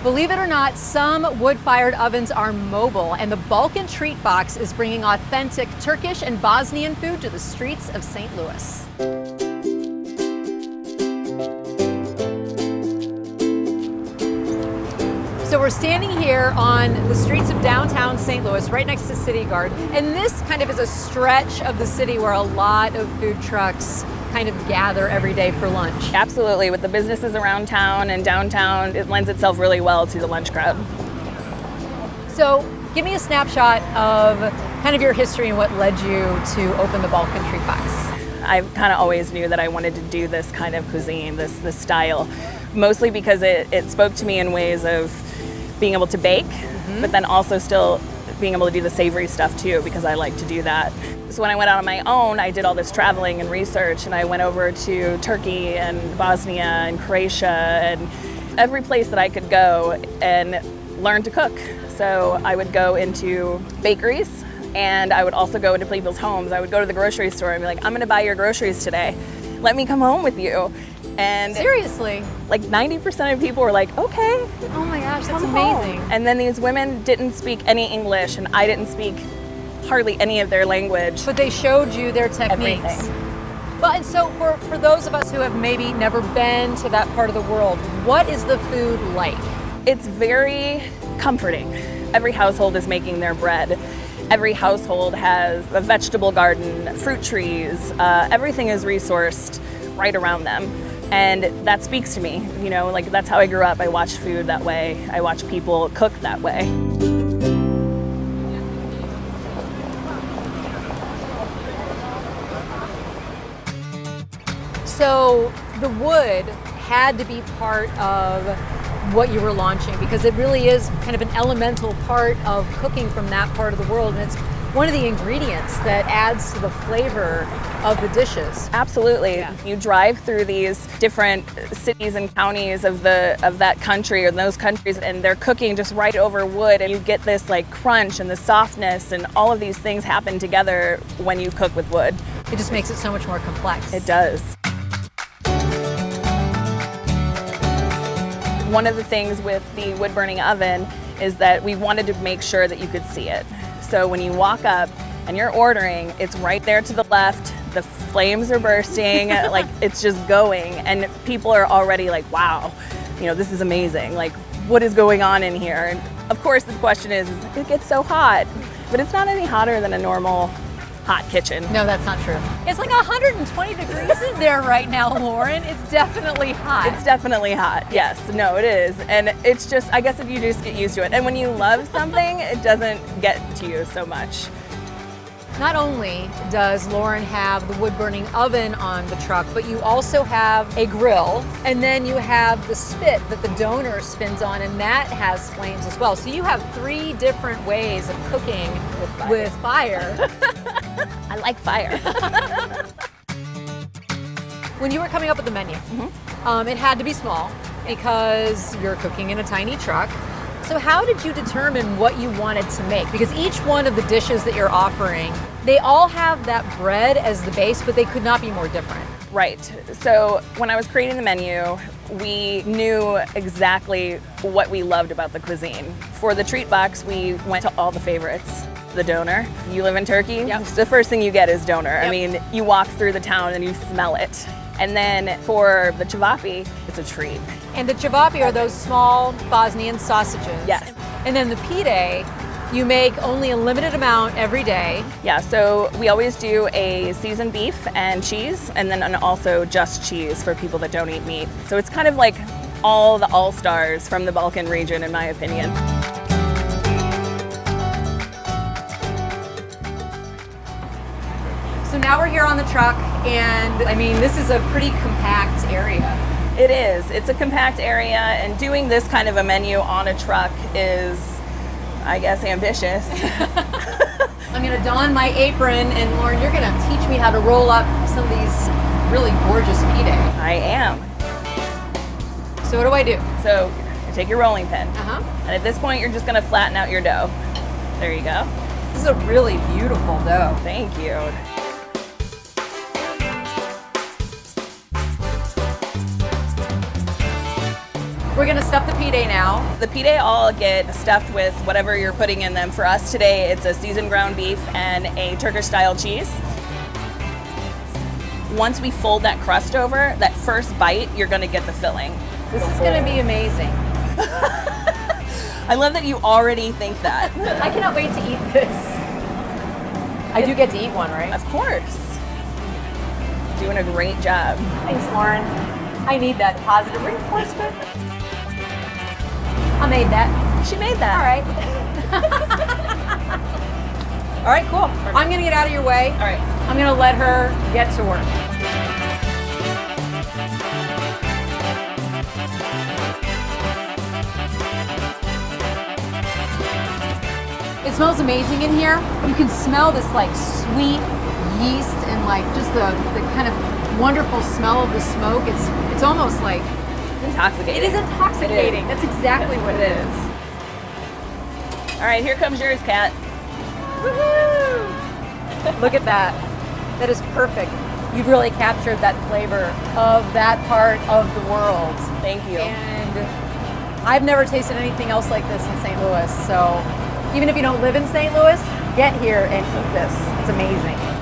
Believe it or not, some wood-fired ovens are mobile, and the Balkan Treat Box is bringing authentic Turkish and Bosnian food to the streets of St. Louis. So we're standing here on the streets of downtown St. Louis, right next to City Garden, and this kind of is a stretch of the city where a lot of food trucks kind of gather every day for lunch. Absolutely. With the businesses around town and downtown, it lends itself really well to the lunch crowd. So give me a snapshot of kind of your history and what led you to open the Balkan Treat Box. I kind of always knew that I wanted to do this kind of cuisine, this style, mostly because it spoke to me in ways of being able to bake, but then also still being able to do the savory stuff too, because I like to do that. So when I went out on my own, I did all this traveling and research, and I went over to Turkey and Bosnia and Croatia and every place that I could go and learn to cook. So I would go into bakeries, and I would also go into people's homes. I would go to the grocery store and be like, I'm gonna buy your groceries today. Let me come home with you. And seriously? Like 90% of people were like, okay. Oh my gosh, that's come amazing. Home. And then these women didn't speak any English, and I didn't speak hardly any of their language. But they showed you their techniques. Everything. Well, and so for those of us who have maybe never been to that part of the world, what is the food like? It's very comforting. Every household is making their bread. Every household has a vegetable garden, fruit trees, everything is resourced right around them. And that speaks to me, you know, like that's how I grew up. I watched food that way. I watched people cook that way. So the wood had to be part of what you were launching, because it really is kind of an elemental part of cooking from that part of the world, and it's one of the ingredients that adds to the flavor of the dishes. Absolutely. Yeah. You drive through these different cities and counties of that country or those countries, and they're cooking just right over wood, and you get this like crunch and the softness, and all of these things happen together when you cook with wood. It just makes it so much more complex. It does. One of the things with the wood burning oven is that we wanted to make sure that you could see it. So when you walk up and you're ordering, it's right there to the left, the flames are bursting, like it's just going, and people are already like, wow, you know, this is amazing. Like, what is going on in here? And of course the question is, it gets so hot, but it's not any hotter than a normal hot kitchen. No, that's not true. It's like 120 degrees in there right now, Lauren. It's definitely hot. It's definitely hot, yes. No, it is. And it's just, I guess if you just get used to it. And when you love something, it doesn't get to you so much. Not only does Lauren have the wood-burning oven on the truck, but you also have a grill, and then you have the spit that the donor spins on, and that has flames as well. So you have 3 different ways of cooking with fire. I like fire. When you were coming up with the menu, it had to be small because you're cooking in a tiny truck. So how did you determine what you wanted to make? Because each one of the dishes that you're offering, they all have that bread as the base, but they could not be more different. Right. So when I was creating the menu, we knew exactly what we loved about the cuisine. For the treat box, we went to all the favorites. The doner. You live in Turkey? Yep. The first thing you get is doner. Yep. I mean, you walk through the town and you smell it. And then for the cevapi, it's a treat. And the cevapi are those small Bosnian sausages. Yes. And then the pide, you make only a limited amount every day. Yeah, so we always do a seasoned beef and cheese, and then also just cheese for people that don't eat meat. So it's kind of like all the all-stars from the Balkan region, in my opinion. So now we're here on the truck, and I mean, this is a pretty compact area. It is. It's a compact area, and doing this kind of a menu on a truck is, I guess, ambitious. I'm gonna don my apron, and Lauren, you're gonna teach me how to roll up some of these really gorgeous pide. I am. So what do I do? So you take your rolling pin, Uh-huh. and at this point, you're just gonna flatten out your dough. There you go. This is a really beautiful dough. Thank you. We're gonna stuff the pide now. The pide all get stuffed with whatever you're putting in them. For us today, it's a seasoned ground beef and a Turkish style cheese. Once we fold that crust over, that first bite, you're gonna get the filling. This is gonna be amazing. I love that you already think that. I cannot wait to eat this. I do get to eat one, right? Of course. Doing a great job. Thanks, Lauren. I need that positive reinforcement. I made that. She made that. All right. All right, cool. I'm gonna get out of your way. All right. I'm gonna let her get to work. It smells amazing in here. You can smell this like sweet yeast and like just the kind of wonderful smell of the smoke. It's almost like Intoxicating. it is intoxicating. That's exactly what it is. All right, here comes yours, Kat. Woohoo! Look at that. That is perfect. You've really captured that flavor of that part of the world. Thank you. And I've never tasted anything else like this in St. Louis. So even if you don't live in St. Louis, get here and eat this. It's amazing.